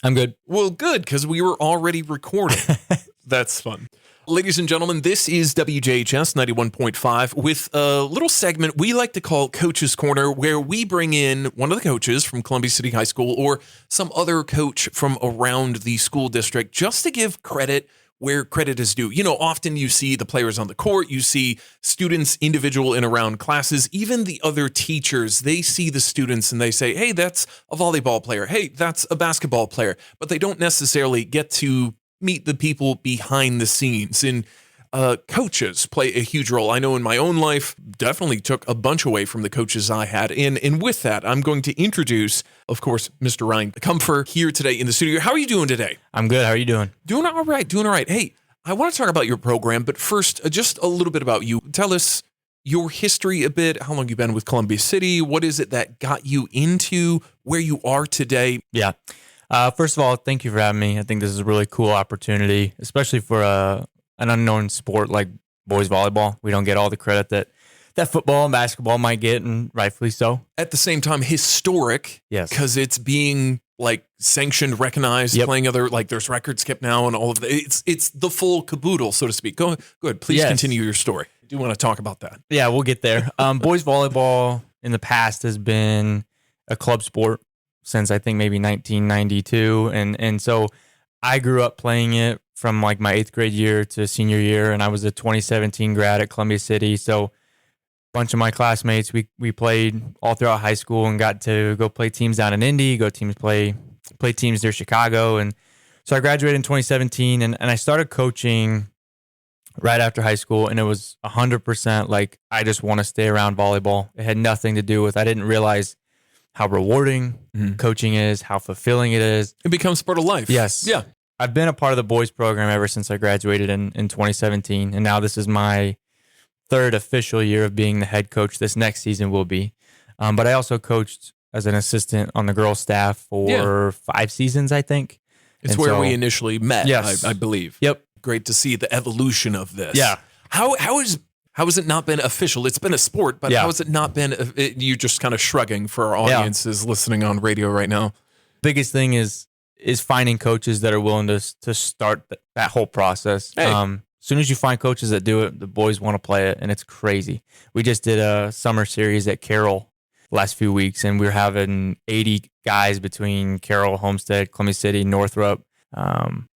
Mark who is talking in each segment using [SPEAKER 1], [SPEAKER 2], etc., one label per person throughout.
[SPEAKER 1] I'm good.
[SPEAKER 2] Well, good, because we were already recording. That's fun. Ladies and gentlemen, this is WJHS 91.5 with a little segment we like to call Coach's Corner, where we bring in one of the coaches from Columbia City High School or some other coach from around the school district just to give credit where credit is due. You know, often you see the players on the court, you see students individual in around classes, even the other teachers, they see the students and they say, hey, that's a volleyball player. Hey, that's a basketball player. But they don't necessarily get to meet the people behind the scenes. And coaches play a huge role. I know in my own life, definitely took a bunch away from the coaches I had. And with that, I'm going to introduce, of course, Mr. Ryan Kumfer here today in the studio. How are you doing today?
[SPEAKER 1] I'm good. How are you doing?
[SPEAKER 2] Doing all right. Hey, I want to talk about your program, but first, just a little bit about you. Tell us your history a bit, how long you've been with Columbia City, what is it that got you into where you are today?
[SPEAKER 1] Yeah. First of all, thank you for having me. I think this is a really cool opportunity, especially for an unknown sport like boys volleyball. We don't get all the credit that football and basketball might get, and rightfully so.
[SPEAKER 2] At the same time, historic,
[SPEAKER 1] yes,
[SPEAKER 2] because it's being like sanctioned, recognized, playing other, like there's records kept now and all of that. It's the full caboodle, so to speak. Go ahead. Please continue your story. I do want to talk about that.
[SPEAKER 1] Yeah, we'll get there. Boys volleyball in the past has been a club sport since I think maybe 1992. And so I grew up playing it from like my 8th grade year to senior year. And I was a 2017 grad at Columbia City. So a bunch of my classmates, we played all throughout high school and got to go play teams down in Indy, play teams near Chicago. And so I graduated in 2017 and I started coaching right after high school. And it was 100% like, I just want to stay around volleyball. It had nothing to do with, I didn't realize how rewarding coaching is, how fulfilling it is.
[SPEAKER 2] It becomes part of life.
[SPEAKER 1] Yes.
[SPEAKER 2] Yeah.
[SPEAKER 1] I've been a part of the boys program ever since I graduated in 2017. And now this is my 3rd official year of being the head coach. This next season will be. But I also coached as an assistant on the girls staff for 5 seasons, I think.
[SPEAKER 2] It's where we initially met,
[SPEAKER 1] yes.
[SPEAKER 2] I believe.
[SPEAKER 1] Yep.
[SPEAKER 2] Great to see the evolution of this.
[SPEAKER 1] Yeah.
[SPEAKER 2] How has it not been official? It's been a sport, but how has it not been? You just kind of shrugging for our audiences listening on radio right now.
[SPEAKER 1] Biggest thing is finding coaches that are willing to start that whole process.
[SPEAKER 2] Hey.
[SPEAKER 1] As soon as you find coaches that do it, the boys want to play it, and it's crazy. We just did a summer series at Carroll last few weeks, and we were having 80 guys between Carroll, Homestead, Columbia City, Northrop.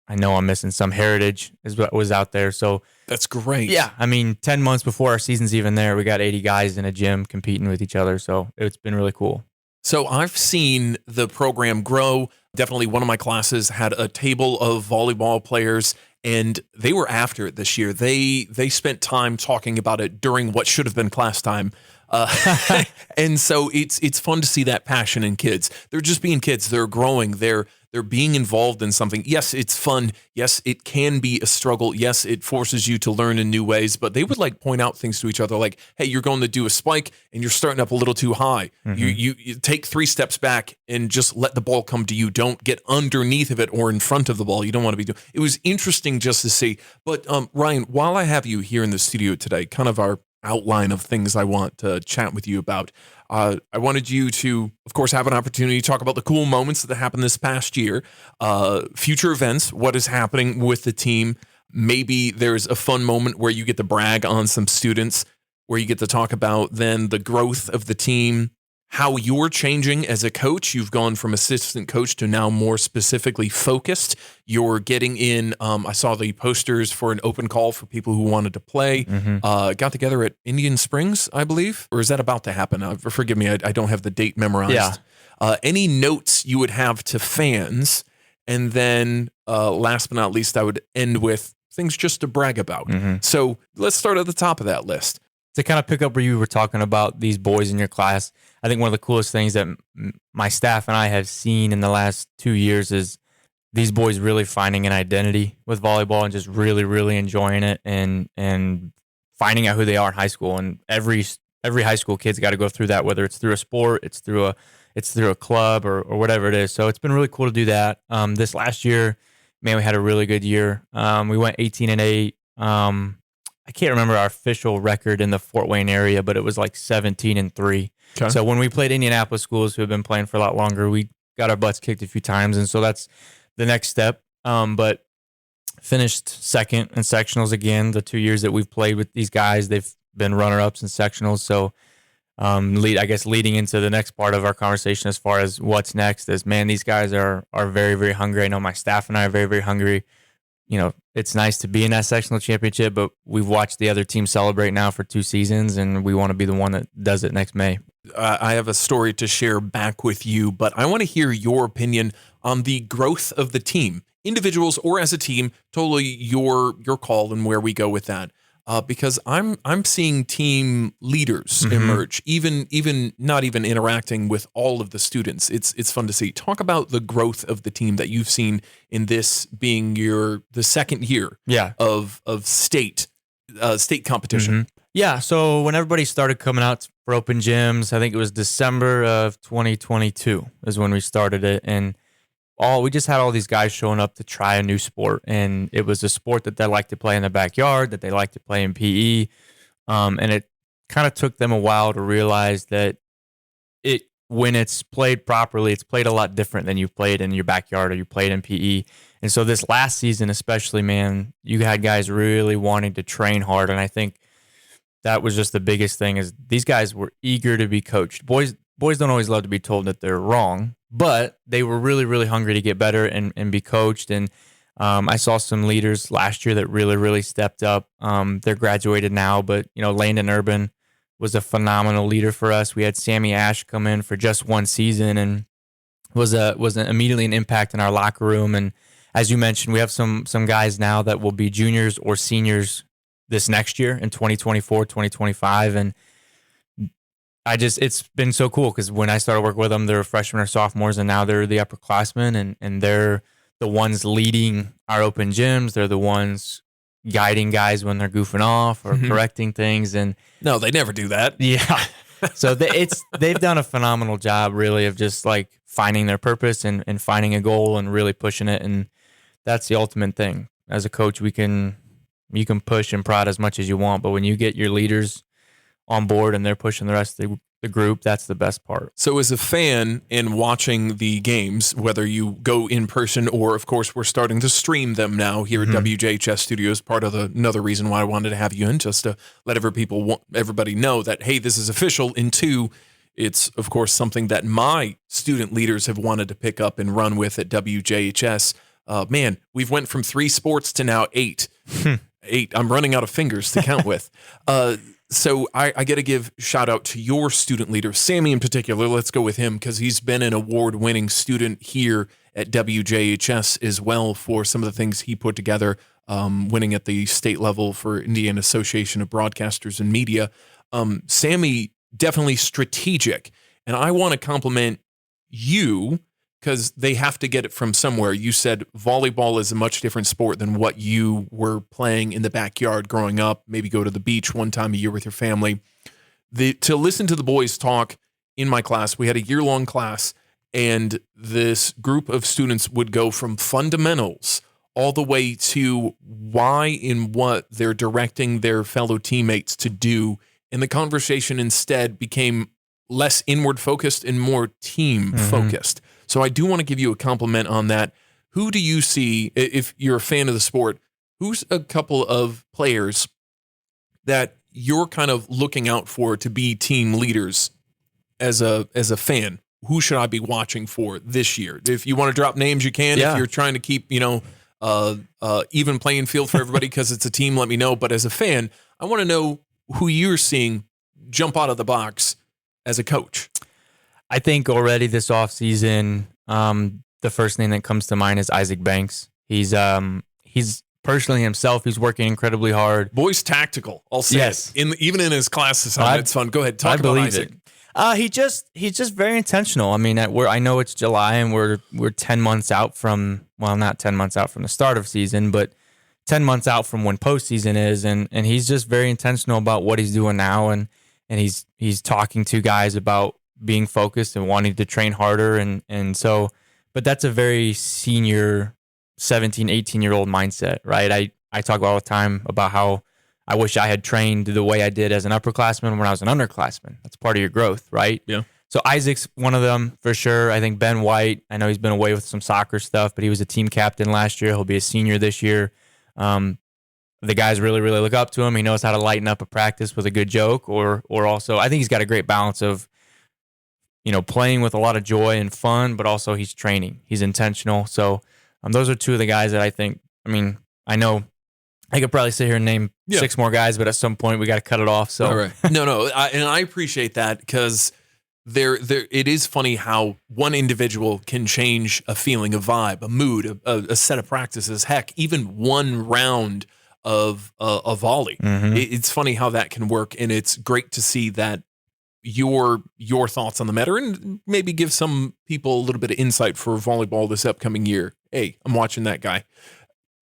[SPEAKER 1] I know I'm missing some. Heritage is what was out there. So
[SPEAKER 2] that's great.
[SPEAKER 1] Yeah. I mean, 10 months before our season's even there, we got 80 guys in a gym competing with each other. So it's been really cool.
[SPEAKER 2] So I've seen the program grow. Definitely one of my classes had a table of volleyball players, and they were after it this year. They spent time talking about it during what should have been class time. And so it's fun to see that passion in kids. They're just being kids. They're growing. They're being involved in something. Yes, it's fun. Yes, it can be a struggle. Yes, it forces you to learn in new ways, but they would like point out things to each other like, hey, you're going to do a spike and you're starting up a little too high. Mm-hmm. You take 3 steps back and just let the ball come to you. Don't get underneath of it or in front of the ball. You don't want to be doing. It was interesting just to see. But Ryan, while I have you here in the studio today, kind of our outline of things I want to chat with you about. I wanted you to, of course, have an opportunity to talk about the cool moments that happened this past year, future events, what is happening with the team. Maybe there's a fun moment where you get to brag on some students, where you get to talk about then the growth of the team, how you're changing as a coach. You've gone from assistant coach to now more specifically focused. You're getting in, I saw the posters for an open call for people who wanted to play. Mm-hmm. Got together at Indian Springs, I believe, or is that about to happen? Forgive me, I don't have the date memorized. Yeah. Any notes you would have to fans? And then last but not least, I would end with things just to brag about. Mm-hmm. So let's start at the top of that list.
[SPEAKER 1] To kind of pick up where you were talking about these boys in your class, I think one of the coolest things that my staff and I have seen in the last 2 years is these boys really finding an identity with volleyball and just really, really enjoying it and finding out who they are in high school. And every high school kid's got to go through that, whether it's through a sport, it's through a club or whatever it is. So it's been really cool to do that. This last year, man, we had a really good year. We went 18-8. I can't remember our official record in the Fort Wayne area, but it was like 17-3. Okay. So when we played Indianapolis schools who have been playing for a lot longer, we got our butts kicked a few times, and so that's the next step. But finished second in sectionals again. The 2 years that we've played with these guys, they've been runner-ups in sectionals. So leading into the next part of our conversation as far as what's next is, man, these guys are very, very hungry. I know my staff and I are very, very hungry. You know, it's nice to be in that sectional championship, but we've watched the other team celebrate now for 2 seasons, and we want to be the one that does it next May.
[SPEAKER 2] I have a story to share back with you, but I want to hear your opinion on the growth of the team, individuals or as a team. Totally your call and where we go with that. Because I'm seeing team leaders emerge, even not even interacting with all of the students. It's fun to see. Talk about the growth of the team that you've seen in this being the second year of state competition.
[SPEAKER 1] Yeah, so when everybody started coming out for open gyms, I think it was December of 2022 is when we started it, and we just had all these guys showing up to try a new sport, and it was a sport that they like to play in the backyard, that they like to play in PE, and it kind of took them a while to realize that when it's played properly, it's played a lot different than you played in your backyard or you played in PE. And so this last season especially, man, you had guys really wanting to train hard, and I think that was just the biggest thing is these guys were eager to be coached. Boys don't always love to be told that they're wrong, but they were really, really hungry to get better and be coached. And I saw some leaders last year that really, really stepped up. They're graduated now, but Landon Urban was a phenomenal leader for us. We had Sammy Ash come in for just 1 season and was immediately an impact in our locker room. And as you mentioned, we have some guys now that will be juniors or seniors this next year in 2024, 2025. And it's been so cool because when I started working with them, they were freshmen or sophomores, and now they're the upperclassmen, and they're the ones leading our open gyms. They're the ones guiding guys when they're goofing off or correcting things. And
[SPEAKER 2] no, they never do that.
[SPEAKER 1] Yeah. So they've done a phenomenal job really of just like finding their purpose and finding a goal and really pushing it. And that's the ultimate thing. As a coach, you can push and prod as much as you want, but when you get your leaders on board and they're pushing the rest of the group, that's the best part.
[SPEAKER 2] So as a fan and watching the games, whether you go in person or, of course, we're starting to stream them now here at WJHS Studios, part of another reason why I wanted to have you in, just to let everybody know that, hey, this is official. And 2, it's, of course, something that my student leaders have wanted to pick up and run with at WJHS. Man, we've went from 3 sports to now 8. 8. I'm running out of fingers to count with. So I got to give shout out to your student leader, Sammy in particular. Let's go with him because he's been an award-winning student here at WJHS as well for some of the things he put together, winning at the state level for Indiana Association of Broadcasters and Media. Sammy, definitely strategic. And I want to compliment you because they have to get it from somewhere. You said volleyball is a much different sport than what you were playing in the backyard growing up, maybe go to the beach one time a year with your family. To listen to the boys talk in my class, we had a year-long class, and this group of students would go from fundamentals all the way to why and what they're directing their fellow teammates to do. And the conversation instead became less inward focused and more team focused. So I do want to give you a compliment on that. Who do you see, if you're a fan of the sport, who's a couple of players that you're kind of looking out for to be team leaders as a fan? Who should I be watching for this year? If you want to drop names, you can.
[SPEAKER 1] Yeah.
[SPEAKER 2] If you're trying to keep, even playing field for everybody because it's a team, let me know. But as a fan, I want to know who you're seeing jump out of the box as a coach.
[SPEAKER 1] I think already this offseason, the first name that comes to mind is Isaac Banks. He's personally himself, he's working incredibly hard.
[SPEAKER 2] Boy's tactical, I'll say.
[SPEAKER 1] Yes.
[SPEAKER 2] Even in his classes, it's fun. Go ahead, talk about Isaac.
[SPEAKER 1] He's just very intentional. I mean, I know it's July and we're 10 months out from, well, not 10 months out from the start of season, but 10 months out from when postseason is, and he's just very intentional about what he's doing now, and he's talking to guys about being focused and wanting to train harder, and so, but that's a very senior 17, 18-year-old mindset, right? I talk all the time about how I wish I had trained the way I did as an upperclassman when I was an underclassman. That's part of your growth, right?
[SPEAKER 2] Yeah.
[SPEAKER 1] So Isaac's one of them for sure. I think Ben White, I know he's been away with some soccer stuff, but he was a team captain last year. He'll be a senior this year. The guys really, really look up to him. He knows how to lighten up a practice with a good joke, or also I think he's got a great balance of, playing with a lot of joy and fun, but also he's training. He's intentional. So those are two of the guys that I think, I know I could probably sit here and name 6 more guys, but at some point we got to cut it off. So
[SPEAKER 2] all right. No, and I appreciate that because it is funny how one individual can change a feeling, a vibe, a mood, a set of practices. Heck, even one round of a volley.
[SPEAKER 1] Mm-hmm.
[SPEAKER 2] It's funny how that can work, and it's great to see that your thoughts on the matter, and maybe give some people a little bit of insight for volleyball this upcoming year. Hey, I'm watching that guy.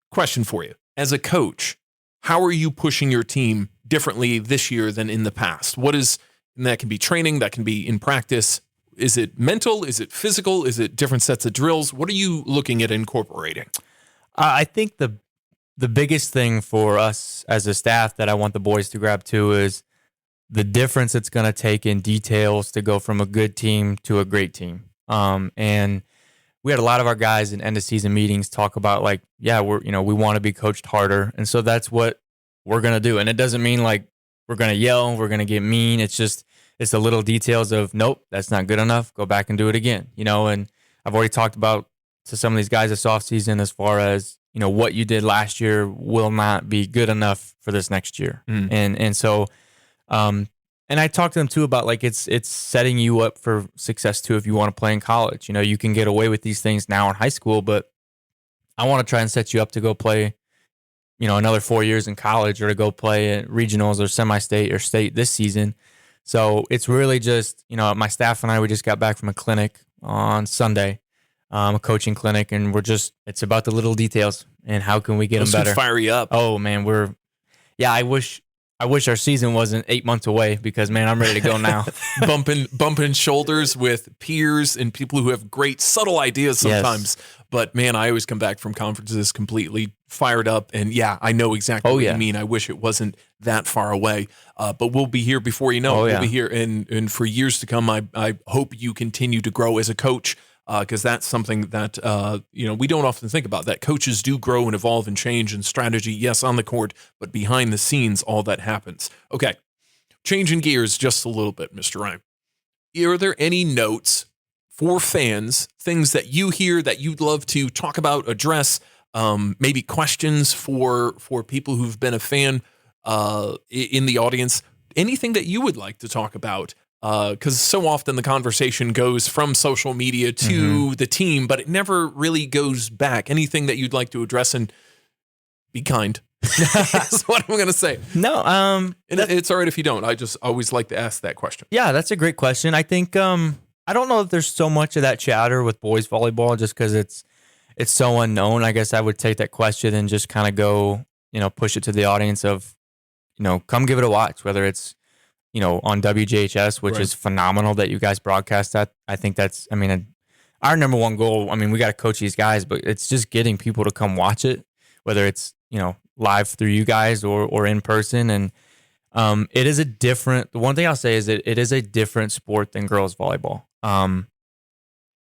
[SPEAKER 2] Question for you. As a coach, how are you pushing your team differently this year than in the past? And that can be training, that can be in practice. Is it mental? Is it physical? Is it different sets of drills? What are you looking at incorporating?
[SPEAKER 1] I think the biggest thing for us as a staff that I want the boys to grab to is the difference it's going to take in details to go from a good team to a great team. And we had a lot of our guys in end of season meetings talk about we want to be coached harder. And so that's what we're going to do. And it doesn't mean like we're going to yell, we're going to get mean. It's the little details of, nope, that's not good enough. Go back and do it again. And I've already talked about to some of these guys this offseason as far as, what you did last year will not be good enough for this next year. And so, and I talked to them too about it's setting you up for success too if you want to play in college. You can get away with these things now in high school, but I want to try and set you up to go play, another 4 years in college, or to go play at regionals or semi-state or state this season. So it's really just, my staff and I, we just got back from a clinic on Sunday, a coaching clinic, and it's about the little details and how can we get them better.
[SPEAKER 2] Fire you up.
[SPEAKER 1] Oh man, I wish our season wasn't 8 months away because, man, I'm ready to go now.
[SPEAKER 2] bumping shoulders with peers and people who have great subtle ideas sometimes. Yes. But man, I always come back from conferences completely fired up. And yeah, I know exactly what you mean. I wish it wasn't that far away. But we'll be here before you know it. We'll be here. And for years to come, I hope you continue to grow as a coach. Because that's something that, we don't often think about, that coaches do grow and evolve and change in strategy, yes, on the court, but behind the scenes, all that happens. Okay, changing gears just a little bit, Mr. Ryan. Are there any notes for fans, things that you hear that you'd love to talk about, address, maybe questions for people who've been a fan in the audience, anything that you would like to talk about? Because so often the conversation goes from social media to the team, but it never really goes back. Anything that you'd like to address, and be kind. That's what I'm going to say.
[SPEAKER 1] No,
[SPEAKER 2] and it's all right if you don't. I just always like to ask that question.
[SPEAKER 1] Yeah, that's a great question. I think I don't know if there's so much of that chatter with boys volleyball just because it's so unknown. I guess I would take that question and just kind of go, push it to the audience of, come give it a watch, whether it's on WJHS, which is phenomenal that you guys broadcast that. I think that's, our number one goal. We got to coach these guys, but it's just getting people to come watch it, whether it's, live through you guys or in person. And it is the one thing I'll say is that it is a different sport than girls volleyball. And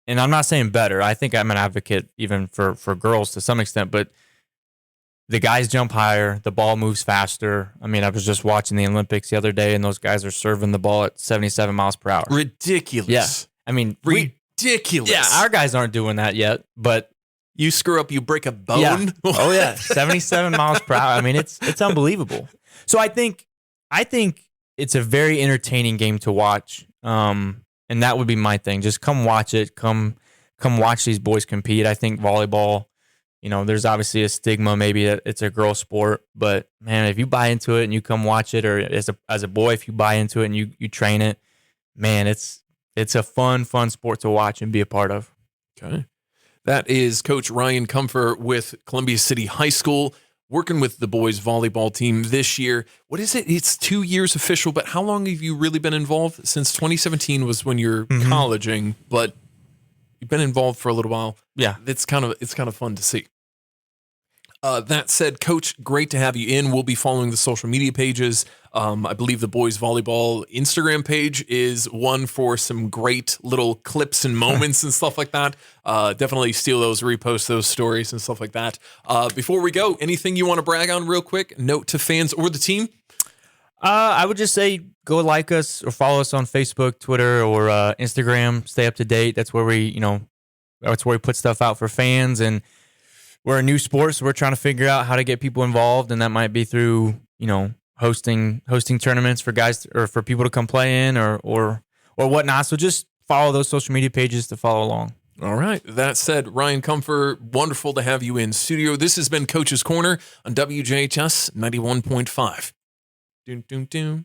[SPEAKER 1] I'm not saying better. I think I'm an advocate even for girls to some extent, but the guys jump higher, the ball moves faster. I was just watching the Olympics the other day, and those guys are serving the ball at 77 miles per hour.
[SPEAKER 2] Ridiculous.
[SPEAKER 1] Yeah.
[SPEAKER 2] Ridiculous.
[SPEAKER 1] Yeah, our guys aren't doing that yet, but
[SPEAKER 2] you screw up, you break a bone.
[SPEAKER 1] Yeah. Oh yeah, 77 miles per hour. It's unbelievable. So I think it's a very entertaining game to watch. And that would be my thing. Just come watch it. Come watch these boys compete. I think volleyball, there's obviously a stigma maybe that it's a girl sport, but man, if you buy into it and you come watch it, or as a boy, if you buy into it and you train it, man, it's a fun sport to watch and be a part of.
[SPEAKER 2] Okay. That is Coach Ryan Kumfer with Columbia City High School, working with the boys volleyball team this year. What is it? It's 2 years official, but how long have you really been involved? Since 2017 was when you're colleging, but you've been involved for a little while.
[SPEAKER 1] Yeah.
[SPEAKER 2] It's kind of fun to see. That said, Coach, great to have you in. We'll be following the social media pages. I believe the Boys Volleyball Instagram page is one for some great little clips and moments and stuff like that. Definitely steal those, repost those stories and stuff like that. Before we go, anything you want to brag on real quick? Note to fans or the team?
[SPEAKER 1] I would just say go like us or follow us on Facebook, Twitter, or Instagram. Stay up to date. That's where that's where we put stuff out for fans, and we're a new sport, so we're trying to figure out how to get people involved, and that might be through, hosting tournaments for guys or for people to come play in or whatnot. So just follow those social media pages to follow along.
[SPEAKER 2] All right. That said, Ryan Kumfer, wonderful to have you in studio. This has been Coach's Corner on WJHS 91.5. Doom, doom, doom.